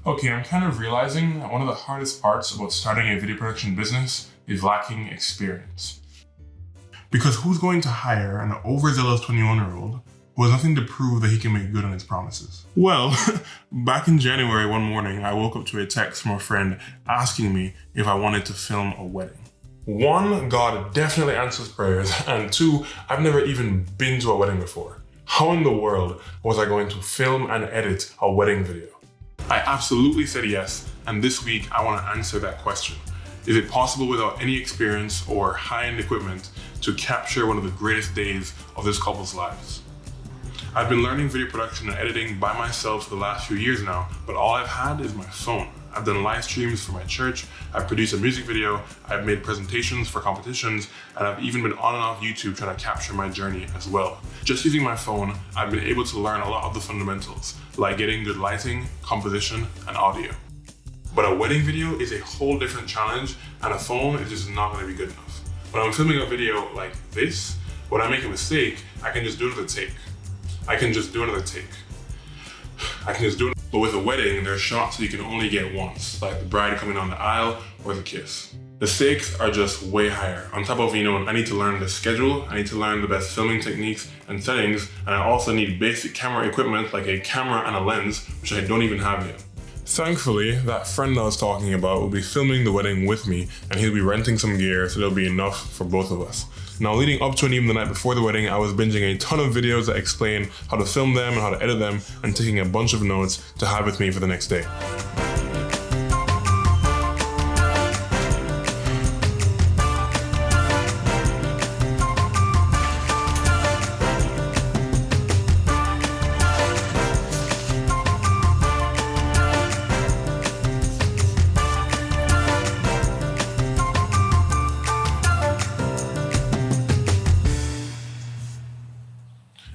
Okay, I'm kind of realizing that one of the hardest parts about starting a video production business is lacking experience. Because who's going to hire an overzealous 21-year-old who has nothing to prove that he can make good on his promises? Well, back in January one morning, I woke up to a text from a friend asking me if I wanted to film a wedding. One, God definitely answers prayers, and two, I've never even been to a wedding before. How in the world was I going to film and edit a wedding video? I absolutely said yes, and this week I want to answer that question. Is it possible without any experience or high-end equipment to capture one of the greatest days of this couple's lives? I've been learning video production and editing by myself for the last few years now, but all I've had is my phone. I've done live streams for my church, I've produced a music video, I've made presentations for competitions, and I've even been on and off YouTube trying to capture my journey as well. Just using my phone, I've been able to learn a lot of the fundamentals, like getting good lighting, composition, and audio. But a wedding video is a whole different challenge, and a phone is just not going to be good enough. When I'm filming a video like this, when I make a mistake, I can just do another take. But with a wedding, there are shots that you can only get once, like the bride coming down the aisle or the kiss. The stakes are just way higher. On top of, I need to learn the schedule, I need to learn the best filming techniques and settings, and I also need basic camera equipment like a camera and a lens, which I don't even have yet. Thankfully, that friend I was talking about will be filming the wedding with me, and he'll be renting some gear, so there'll be enough for both of us. Now, leading up to and even the night before the wedding, I was binging a ton of videos that explain how to film them and how to edit them, and taking a bunch of notes to have with me for the next day.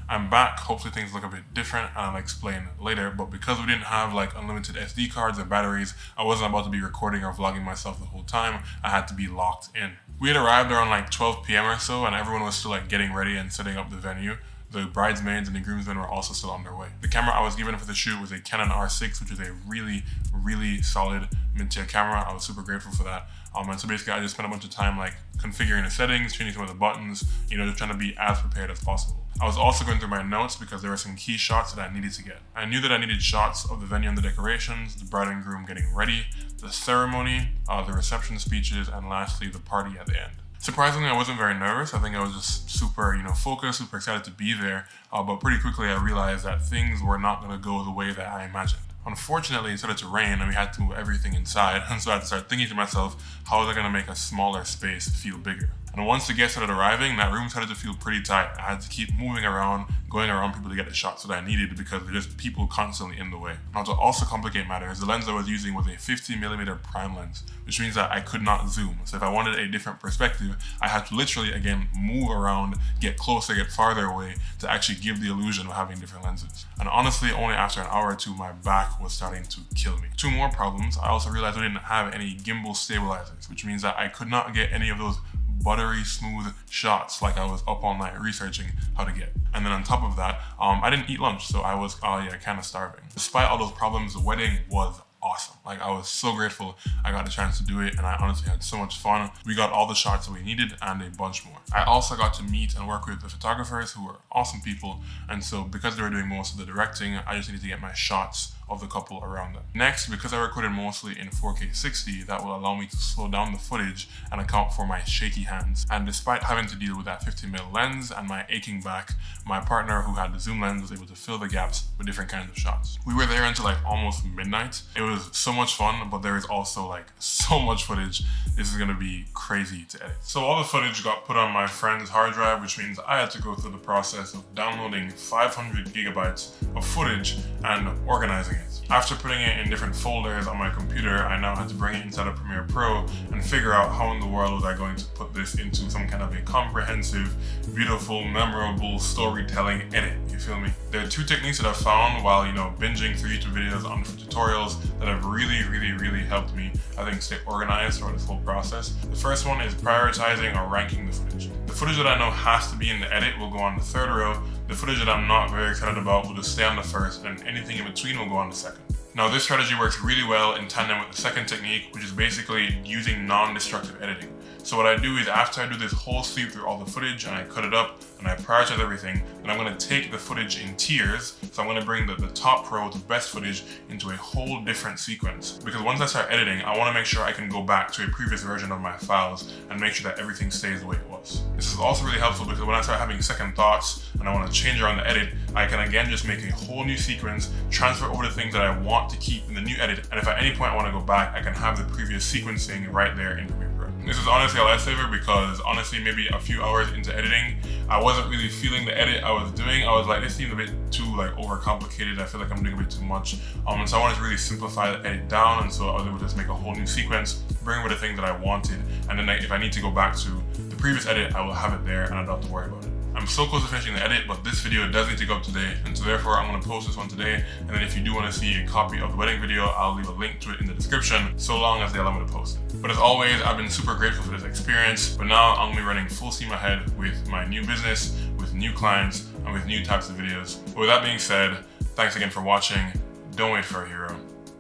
I'm back, hopefully things look a bit different and I'll explain later, but because we didn't have unlimited SD cards or batteries, I wasn't about to be recording or vlogging myself the whole time. I had to be locked in. We had arrived around 12 p.m. or so, and everyone was still getting ready and setting up the venue. The bridesmaids and the groomsmen were also still on their way. The camera I was given for the shoot was a Canon R6, which is a really, really solid mid-tier camera. I was super grateful for that. And so basically I just spent a bunch of time configuring the settings, changing some of the buttons, just trying to be as prepared as possible. I was also going through my notes because there were some key shots that I needed to get. I knew that I needed shots of the venue and the decorations, the bride and groom getting ready, the ceremony, the reception speeches, and lastly, the party at the end. Surprisingly, I wasn't very nervous. I think I was just super, focused, super excited to be there. But pretty quickly I realized that things were not going to go the way that I imagined. Unfortunately, it started to rain and we had to move everything inside. And so I had to start thinking to myself, how was I going to make a smaller space feel bigger? And once the guests started arriving, that room started to feel pretty tight. I had to keep moving around, going around people to get the shots that I needed because there were just people constantly in the way. Now, to also complicate matters, the lens I was using was a 50mm prime lens, which means that I could not zoom. So if I wanted a different perspective, I had to literally, again, move around, get closer, get farther away to actually give the illusion of having different lenses. And honestly, only after an hour or two, my back was starting to kill me. Two more problems. I also realized I didn't have any gimbal stabilizers, which means that I could not get any of those buttery smooth shots like I was up all night researching how to get. And then on top of that, I didn't eat lunch, so I was kind of starving. Despite all those problems, the wedding was awesome. I was so grateful I got the chance to do it, and I honestly had so much fun. We got all the shots that we needed and a bunch more. I also got to meet and work with the photographers who were awesome people, and so because they were doing most of the directing, I just needed to get my shots of the couple around them. Next, because I recorded mostly in 4K 60, that will allow me to slow down the footage and account for my shaky hands. And despite having to deal with that 50mm lens and my aching back, my partner who had the zoom lens was able to fill the gaps with different kinds of shots. We were there until almost midnight. It was so much fun, but there is also so much footage. This is gonna be crazy to edit. So all the footage got put on my friend's hard drive, which means I had to go through the process of downloading 500 gigabytes of footage and organizing it. After putting it in different folders on my computer, I now had to bring it inside of Premiere Pro and figure out how in the world was I going to put this into some kind of a comprehensive, beautiful, memorable storytelling edit, you feel me? There are two techniques that I've found while, binging through YouTube videos on different tutorials that have really, really, really helped me, I think, stay organized throughout this whole process. The first one is prioritizing or ranking the footage. The footage that I know has to be in the edit will go on the third row. The footage that I'm not very excited about will just stay on the first, and anything in between will go on the second. Now this strategy works really well in tandem with the second technique, which is basically using non-destructive editing. So what I do is after I do this whole sweep through all the footage and I cut it up and I prioritize everything, then I'm going to take the footage in tiers. So I'm going to bring the top row, the best footage, into a whole different sequence. Because once I start editing, I want to make sure I can go back to a previous version of my files and make sure that everything stays the way it was. This is also really helpful because when I start having second thoughts and I want to change around the edit, I can again just make a whole new sequence, transfer over the things that I want to keep in the new edit, and if at any point I want to go back, I can have the previous sequencing right there in Premiere Pro. This is honestly a lifesaver because honestly, maybe a few hours into editing, I wasn't really feeling the edit I was doing. I was like, this seems a bit too overcomplicated. I feel like I'm doing a bit too much. So I wanted to really simplify the edit down, and so I was able to just make a whole new sequence, bring over the things that I wanted, and then if I need to go back to the previous edit, I will have it there and I don't have to worry about it. I'm so close to finishing the edit, but this video does need to go up today, and so therefore I'm going to post this one today, and then if you do want to see a copy of the wedding video, I'll leave a link to it in the description, so long as they allow me to post it. But as always, I've been super grateful for this experience, but now I'm going to be running full steam ahead with my new business, with new clients, and with new types of videos. But with that being said, thanks again for watching. Don't wait for a hero.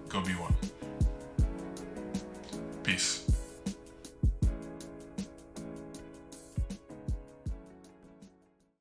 Go be one. Peace.